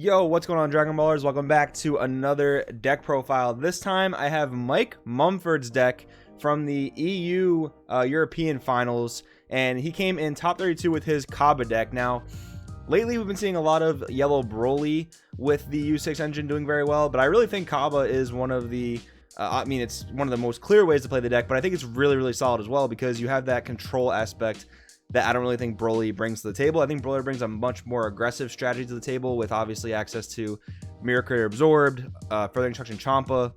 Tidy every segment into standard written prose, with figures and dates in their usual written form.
Yo, what's going on, Dragon Ballers? Welcome back to another deck profile. This time I have Mike Mumford's deck from the EU European Finals, and he came in top 32 with his Cabba deck. Now, lately we've been seeing a lot of yellow Broly with the U6 engine doing very well, but I really think Cabba is one of the it's one of the most clear ways to play the deck, but I think it's really solid as well because you have that control aspect that I don't really think Broly brings to the table. I think Broly brings a much more aggressive strategy to the table with obviously access to Mirror Creator Absorbed, Further Instruction Champa,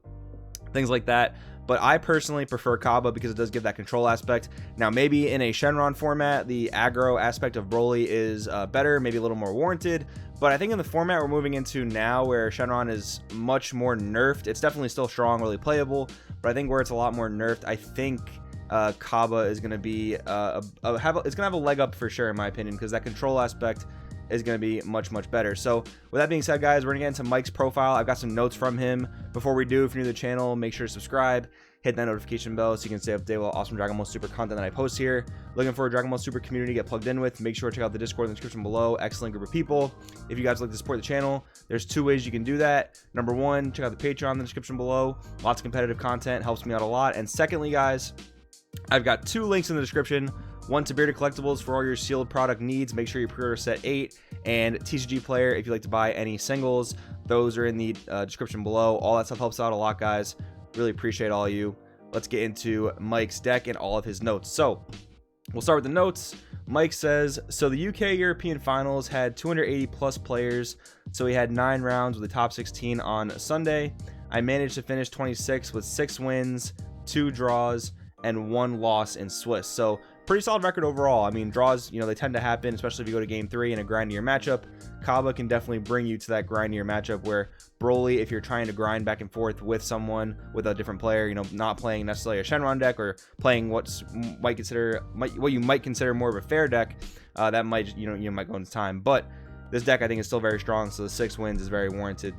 things like that. But I personally prefer Cabba because it does give that control aspect. Now, maybe in a Shenron format, the aggro aspect of Broly is better, maybe a little more warranted. But I think in the format we're moving into now, where Shenron is much more nerfed, it's definitely still strong, really playable. But I think where it's a lot more nerfed, I think Cabba is going to be it's going to have a leg up for sure, in my opinion, because that control aspect is going to be much better. So with that being said, guys, we're going to get into Mike's profile. I've got some notes from him. Before we do, if you're new to the channel, make sure to subscribe, hit that notification bell so you can stay up to date with awesome Dragon Ball Super content that I post here. Looking for a Dragon Ball Super community to get plugged in with, make sure to check out the Discord in the description below. Excellent group of people. If you guys like to support the channel, there's two ways you can do that. Number one, check out the Patreon in the description below. Lots of competitive content, helps me out a lot. And secondly, guys, I've got two links in the description. One to Bearded Collectibles for all your sealed product needs. Make sure you pre-order set 8. And TCG Player if you like to buy any singles. Those are in the description below. All that stuff helps out a lot, guys. Really appreciate all of you. Let's get into Mike's deck and all of his notes. So we'll start with the notes. Mike says, so the UK European Finals had 280 plus players. So we had 9 rounds with the top 16 on Sunday. I managed to finish 26 with 6 wins, 2 draws, and 1 loss in Swiss. So pretty solid record overall. I mean, draws, they tend to happen, especially if you go to game 3 in a grindier matchup. Cabba can definitely bring you to that grindier matchup where Broly, if you're trying to grind back and forth with someone, with a different player, not playing necessarily a Shenron deck or playing what you might consider more of a fair deck, that might, you might go into time. But this deck I think is still very strong, so the 6 wins is very warranted.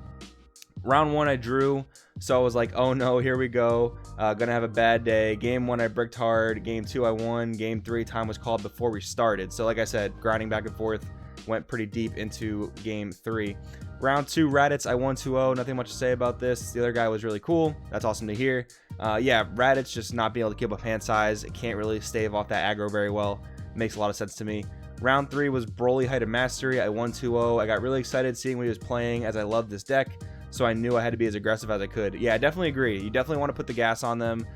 Round 1 I drew, so I was like, oh no, here we go, gonna have a bad day. Game 1 I bricked hard, game 2 I won, game 3 time was called before we started. So like I said, grinding back and forth, went pretty deep into game 3. Round 2 Raditz I won 2-0, nothing much to say about this. The other guy was really cool, that's awesome to hear. Yeah, Raditz just not being able to keep up hand size, it can't really stave off that aggro very well, makes a lot of sense to me. Round 3 was Broly Height of Mastery, I won 2-0. I got really excited seeing what he was playing as I loved this deck. So I knew I had to be as aggressive as I could. Yeah, I definitely agree. You definitely want to put the gas on them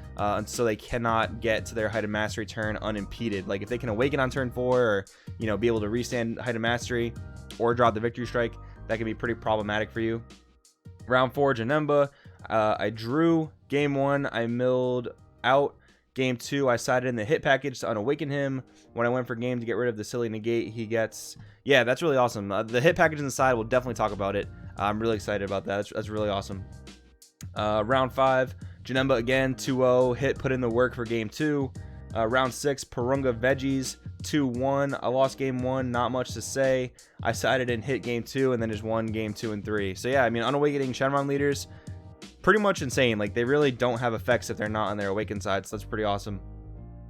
so they cannot get to their Height of Mastery turn unimpeded. Like if they can awaken on turn 4 or, be able to restand Height of Mastery or drop the Victory Strike, that can be pretty problematic for you. Round 4, Janemba. I drew. Game 1, I milled out. Game 2, I sided in the hit package to unawaken him. When I went for game to get rid of the silly negate, he gets... Yeah, that's really awesome. The hit package on the side, we'll definitely talk about it. I'm really excited about that. That's really awesome. Round 5, Janemba again, 2-0. Hit, put in the work for game 2. Round 6, Purunga Veggies, 2-1. I lost game 1, not much to say. I sided in hit game 2 and then just won game 2 and 3. So yeah, I mean, unawakening Shenron leaders, pretty much insane. Like they really don't have effects if they're not on their awakened side, so that's pretty awesome.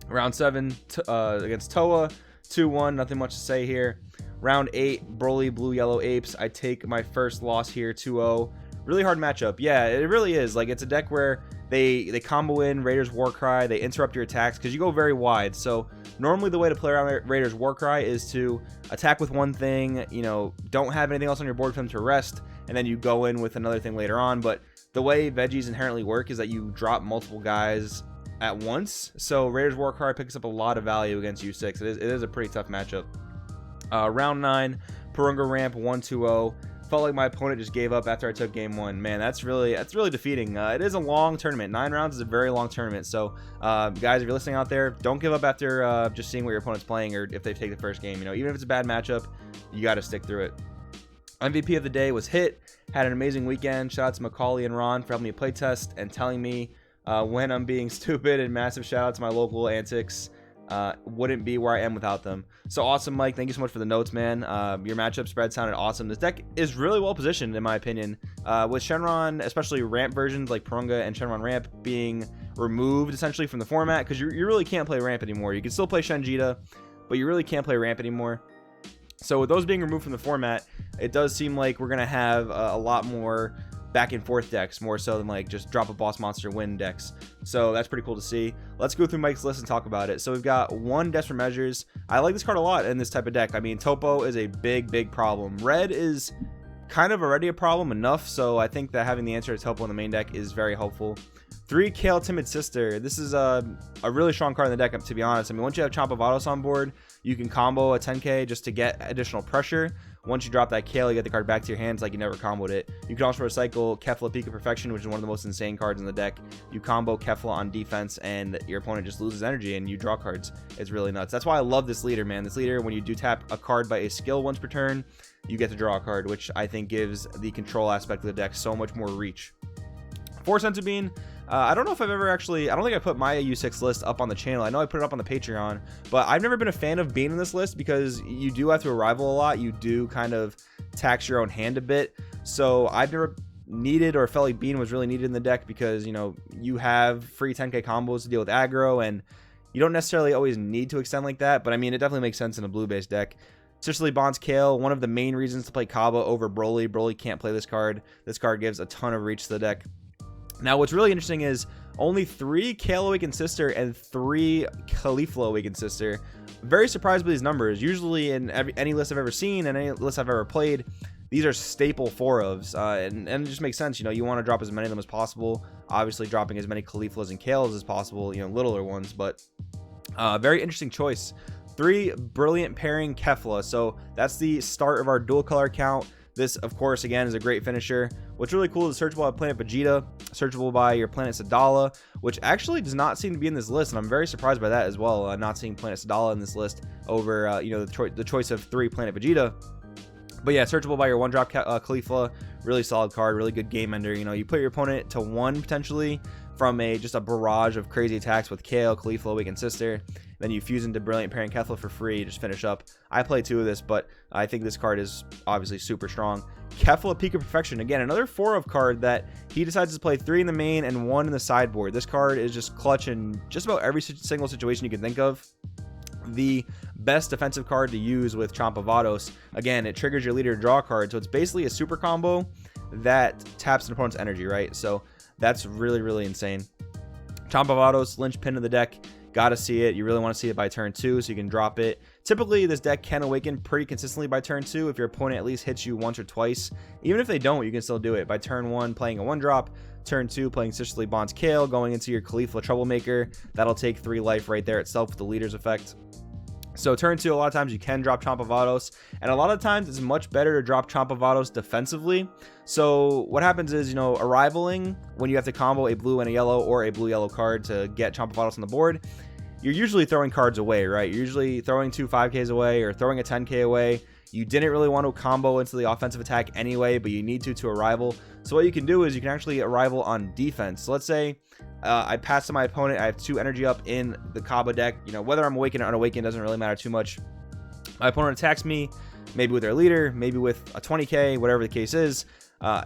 Round 7 against Toa, 2-1. Nothing much to say here. Round 8, Broly Blue Yellow Apes. I take my first loss here, 2-0. Really hard matchup. Yeah, it really is. Like it's a deck where they combo in Raiders Warcry, they interrupt your attacks because you go very wide. So normally the way to play around Raiders Warcry is to attack with one thing, don't have anything else on your board for them to rest, and then you go in with another thing later on. But the way Veggies inherently work is that you drop multiple guys at once. So Raiders Warcry picks up a lot of value against U6. It is a pretty tough matchup. Round 9, Purunga Ramp 1-2-0. Felt like my opponent just gave up after I took game 1. Man, that's really defeating. It is a long tournament. 9 rounds is a very long tournament. So, guys, if you're listening out there, don't give up after just seeing what your opponent's playing or if they take the first game. Even if it's a bad matchup, you got to stick through it. MVP of the day was Hit. Had an amazing weekend. Shout out to Macaulay and Ron for helping me play test and telling me when I'm being stupid, and massive shout out to my local antics. Wouldn't be where I am without them. So awesome, Mike. Thank you so much for the notes, man. Your matchup spread sounded awesome. This deck is really well positioned, in my opinion. With Shenron, especially ramp versions like Purunga and Shenron Ramp being removed essentially from the format, because you really can't play ramp anymore. You can still play Shenjita, but you really can't play ramp anymore. So with those being removed from the format, it does seem like we're gonna have a lot more back and forth decks, more so than like just drop a boss monster win decks. So that's pretty cool to see. Let's go through Mike's list and talk about it. So we've got 1 Desperate Measures. I like this card a lot in this type of deck. I mean, Topo is a big problem. Red is kind of already a problem enough, so I think that having the answer to Topo in the main deck is very helpful. 3 Kale Timid Sister. This is a really strong card in the deck, to be honest. I mean, once you have Chomp of Vados on board, you can combo a 10k just to get additional pressure. Once you drop that Kale, you get the card back to your hands like you never comboed it. You can also recycle Kefla Peak of Perfection, which is one of the most insane cards in the deck. You combo Kefla on defense, and your opponent just loses energy, and you draw cards. It's really nuts. That's why I love this leader, man. This leader, when you do tap a card by a skill once per turn, you get to draw a card, which I think gives the control aspect of the deck so much more reach. 4 Senzu Bean. I don't know if I've ever actually, I don't think I put my U6 list up on the channel. I know I put it up on the Patreon, but I've never been a fan of Bean in this list because you do have to arrival a lot. You do kind of tax your own hand a bit. So I've never needed or felt like Bean was really needed in the deck because, you know, you have free 10k combos to deal with aggro, and you don't necessarily always need to extend like that. But I mean, it definitely makes sense in a blue-based deck. Sicily Bonds Kale, one of the main reasons to play Cabba over Broly. Broly can't play this card. This card gives a ton of reach to the deck. Now, what's really interesting is only 3 Kale Awakened Sister and 3 Caulifla Awakened Sister. Very surprised by these numbers. Usually in any list I've ever seen and any list I've ever played, these are staple 4-ofs, and it just makes sense. You know, you want to drop as many of them as possible. Obviously, dropping as many Cauliflas and Kales as possible, you know, littler ones, but very interesting choice. 3 Brilliant Pairing Kefla. So that's the start of our dual color count. This, of course, again, is a great finisher. What's really cool is searchable by Planet Vegeta, searchable by your Planet Sadala, which actually does not seem to be in this list, and I'm very surprised by that as well. Not seeing Planet Sadala in this list over, you know, the choice of 3 Planet Vegeta. But yeah, searchable by your 1-drop Caulifla, really solid card, really good game ender. You know, you put your opponent to 1 potentially from just a barrage of crazy attacks with Kale, Caulifla, Awakened Sister. Then you fuse into Brilliant Pairing Kefla for free, just finish up. I play 2 of this, but I think this card is obviously super strong. Kefla Peak of Perfection, again, another 4-of card that he decides to play 3 in the main and 1 in the sideboard. This card is just clutch in just about every single situation you can think of. The best defensive card to use with Chomp of Vados. Again, it triggers your leader to draw a card, so it's basically a super combo that taps an opponent's energy, right? So that's really insane. Chomp of Vados, linchpin of the deck. Gotta see it. You really want to see it by turn 2 so you can drop it. Typically, this deck can awaken pretty consistently by turn 2 if your opponent at least hits you once or twice. Even if they don't, you can still do it. By turn 1, playing a 1-drop. Turn 2, playing Sicily Bonds Kale, going into your Caulifla Troublemaker. That'll take 3 life right there itself with the leader's effect. So turn 2, a lot of times you can drop Chomp of Vados, and a lot of times it's much better to drop Chomp of Vados defensively. So what happens is, you know, arrivaling when you have to combo a blue and a yellow or a blue-yellow card to get Chomp of Vados on the board, you're usually throwing cards away, right? You're usually throwing 2 5Ks away or throwing a 10K away. You didn't really want to combo into the offensive attack anyway, but you need to arrival. So what you can do is you can actually arrival on defense. So let's say I pass to my opponent. I have 2 energy up in the Kaaba deck. You know, whether I'm awakened or unawakened doesn't really matter too much. My opponent attacks me, maybe with their leader, maybe with a 20k, whatever the case is.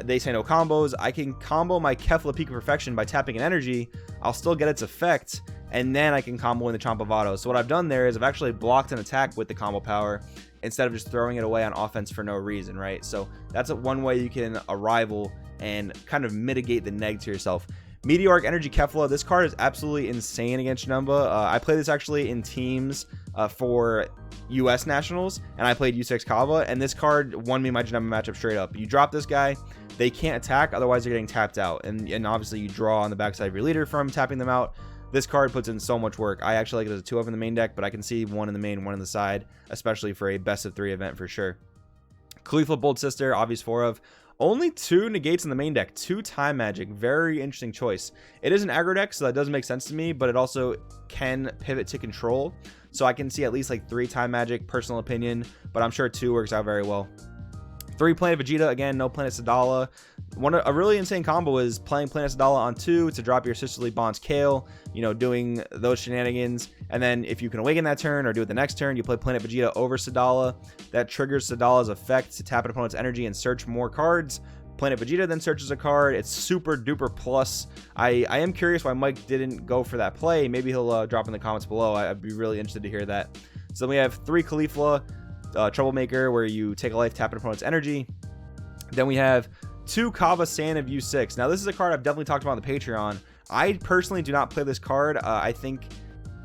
They say no combos. I can combo my Kefla Peak of Perfection by tapping an energy. I'll still get its effect, and then I can combo in the Chomp of Vados. So what I've done there is I've actually blocked an attack with the combo power instead of just throwing it away on offense for no reason, right? So that's one way you can arrival and kind of mitigate the neg to yourself. Meteoric Energy Kefla, this card is absolutely insane against Janemba. I play this actually in teams for US Nationals, and I played U6 Cabba, and this card won me my Janemba matchup straight up. You drop this guy, they can't attack, otherwise they're getting tapped out, and obviously you draw on the backside of your leader from tapping them out. This card puts in so much work. I actually like it as a 2-of in the main deck, but I can see 1 in the main, 1 in the side, especially for a best of 3 event for sure. Caulifla Bold Sister, obvious 4-of. Only 2 negates in the main deck, 2 time magic. Very interesting choice. It is an aggro deck, so that doesn't make sense to me, but it also can pivot to control. So I can see at least like 3 time magic, personal opinion, but I'm sure 2 works out very well. 3 Planet Vegeta, again, no Planet Sadala. A really insane combo is playing Planet Sadala on 2 to drop your Sicily Bonds Kale, you know, doing those shenanigans. And then if you can awaken that turn or do it the next turn, you play Planet Vegeta over Sadala. That triggers Sadala's effect to tap an opponent's energy and search more cards. Planet Vegeta then searches a card. It's super duper plus. I am curious why Mike didn't go for that play. Maybe he'll drop in the comments below. I'd be really interested to hear that. So then we have 3 Caulifla. Troublemaker, where you take a life, tap an opponent's energy. Then we have 2 Cabba Sand of U6. Now this is a card I've definitely talked about on the Patreon. I personally do not play this card. I think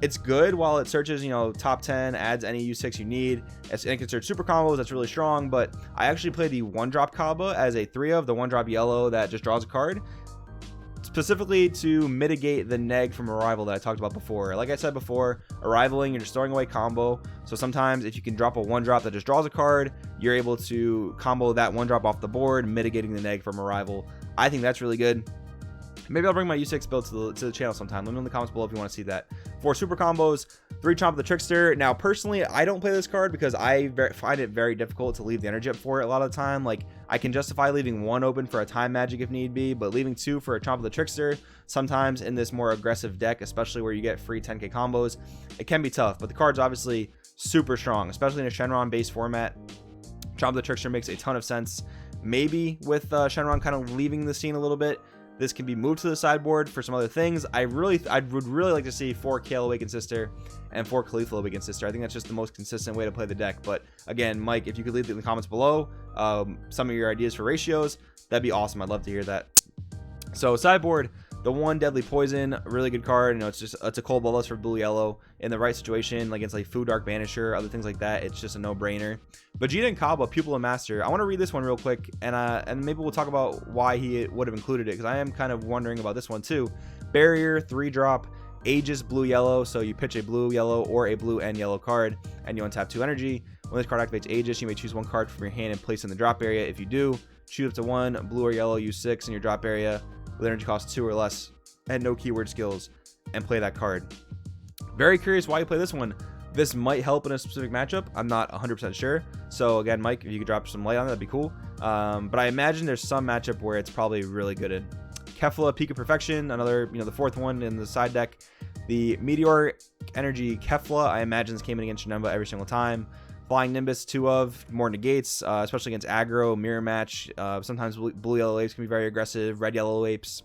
it's good while it searches, you know, top 10, adds any U6 you need. It can search super combos, that's really strong, but I actually play the 1-drop Cabba as a 3 of, the 1-drop yellow that just draws a card, specifically to mitigate the neg from arrival that I talked about before. Like I said before, arrivaling, you're just throwing away combo. So sometimes if you can drop a 1-drop that just draws a card, you're able to combo that 1-drop off the board, mitigating the neg from arrival. I think that's really good. Maybe I'll bring my U6 build to the channel sometime. Let me know in the comments below if you want to see that. 4 super combos, 3 Chomp the Trickster. Now, personally, I don't play this card because I find it very difficult to leave the energy up for it a lot of the time. Like, I can justify leaving 1 open for a time magic if need be, but leaving 2 for a Chomp the Trickster, sometimes in this more aggressive deck, especially where you get free 10k combos, it can be tough. But the card's obviously super strong, especially in a Shenron-based format. Chomp the Trickster makes a ton of sense. Maybe with Shenron kind of leaving the scene a little bit, this can be moved to the sideboard for some other things. I would really like to see 4 Kale Awakened Sister and 4 Khalifa Awakened Sister. I think that's just the most consistent way to play the deck. But again, Mike, if you could leave it in the comments below some of your ideas for ratios, that'd be awesome. I'd love to hear that. So sideboard, the 1 Deadly Poison, really good card. You know, it's a cold bloodlust for blue yellow in the right situation, like against like Food Dark Banisher, other things like that. It's just a no-brainer. Vegeta and Cabba, Pupil and Master. I want to read this one real quick, and maybe we'll talk about why he would have included it, because I am kind of wondering about this one too. Barrier, 3-drop, Aegis blue yellow. So you pitch a blue yellow or a blue and yellow card, and you untap 2 energy. When this card activates Aegis, you may choose 1 card from your hand and place it in the drop area. If you do, choose up to 1 blue or yellow U6 in your drop area with energy cost 2 or less and no keyword skills, and play that card. Very curious why you play this one. This might help in a specific matchup. I'm not 100% sure. So again, Mike, if you could drop some light on it, that'd be cool. But I imagine there's some matchup where it's probably really good in. Kefla, Peak of Perfection, another, you know, the 4th one in the side deck. The Meteoric Energy Kefla, I imagine this came in against Janemba every single time. Flying Nimbus, 2 of, more negates, especially against aggro, mirror match. Sometimes blue yellow apes can be very aggressive, red yellow apes.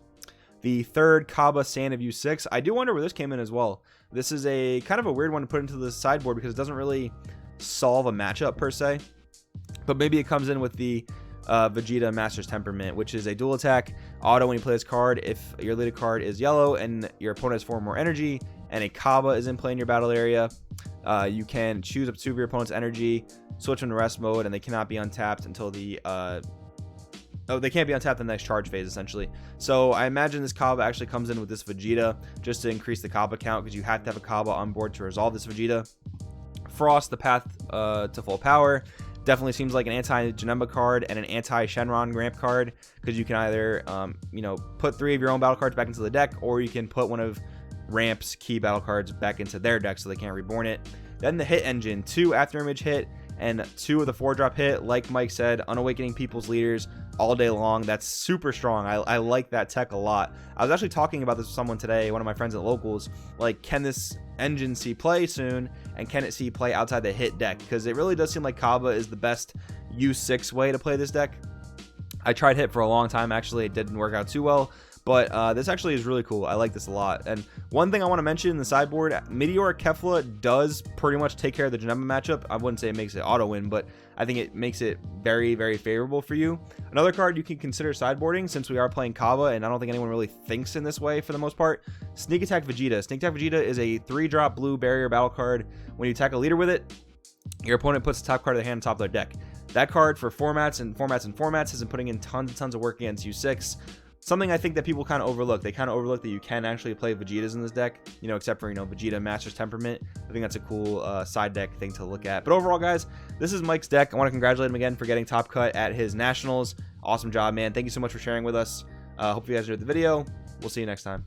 The 3rd Cabba Sand of U6. I do wonder where this came in as well. This is a kind of a weird one to put into the sideboard because it doesn't really solve a matchup per se. But maybe it comes in with the Vegeta Master's Temperament, which is a dual attack auto when you play this card. If your leaded card is yellow and your opponent has 4 more energy and a Cabba is in play in your battle area, you can choose up 2 of your opponent's energy, switch them to rest mode, and they cannot be untapped until the they can't be untapped in the next charge phase, essentially. So I imagine this Cabba actually comes in with this Vegeta just to increase the Cabba count, because you have to have a Cabba on board to resolve this Vegeta. Frost, the path to full power. Definitely seems like an anti-Janemba card and an anti-Shenron Ramp card, because you can either you know, put 3 of your own battle cards back into the deck, or you can put 1 of Ramp's key battle cards back into their deck so they can't reborn it. Then the hit engine, 2 after image hit and 2 of the 4-drop hit. Like Mike said, unawakening people's leaders all day long. That's super strong. I like that tech a lot. I was actually talking about this with someone today, one of my friends at Locals. Like, can this engine see play soon, and can it see play outside the hit deck? Because it really does seem like Cabba is the best U6 way to play this deck. I tried hit for a long time, actually. It didn't work out too well, but this actually is really cool. I like this a lot. And one thing I want to mention in the sideboard, Meteoric Kefla does pretty much take care of the Janemba matchup. I wouldn't say it makes it auto win, but I think it makes it very, very favorable for you. Another card you can consider sideboarding, since we are playing Cabba, and I don't think anyone really thinks in this way for the most part, Sneak Attack Vegeta. Sneak Attack Vegeta is a 3-drop blue barrier battle card. When you attack a leader with it, your opponent puts the top card of the hand on top of their deck. That card, for formats and formats and formats, has been putting in tons and tons of work against U6. Something I think that people kind of overlook. They kind of overlook that you can actually play Vegetas in this deck, you know, except for, you know, Vegeta Master's Temperament. I think that's a cool side deck thing to look at. But overall, guys, this is Mike's deck. I want to congratulate him again for getting top cut at his Nationals. Awesome job, man. Thank you so much for sharing with us. Hope you guys enjoyed the video. We'll see you next time.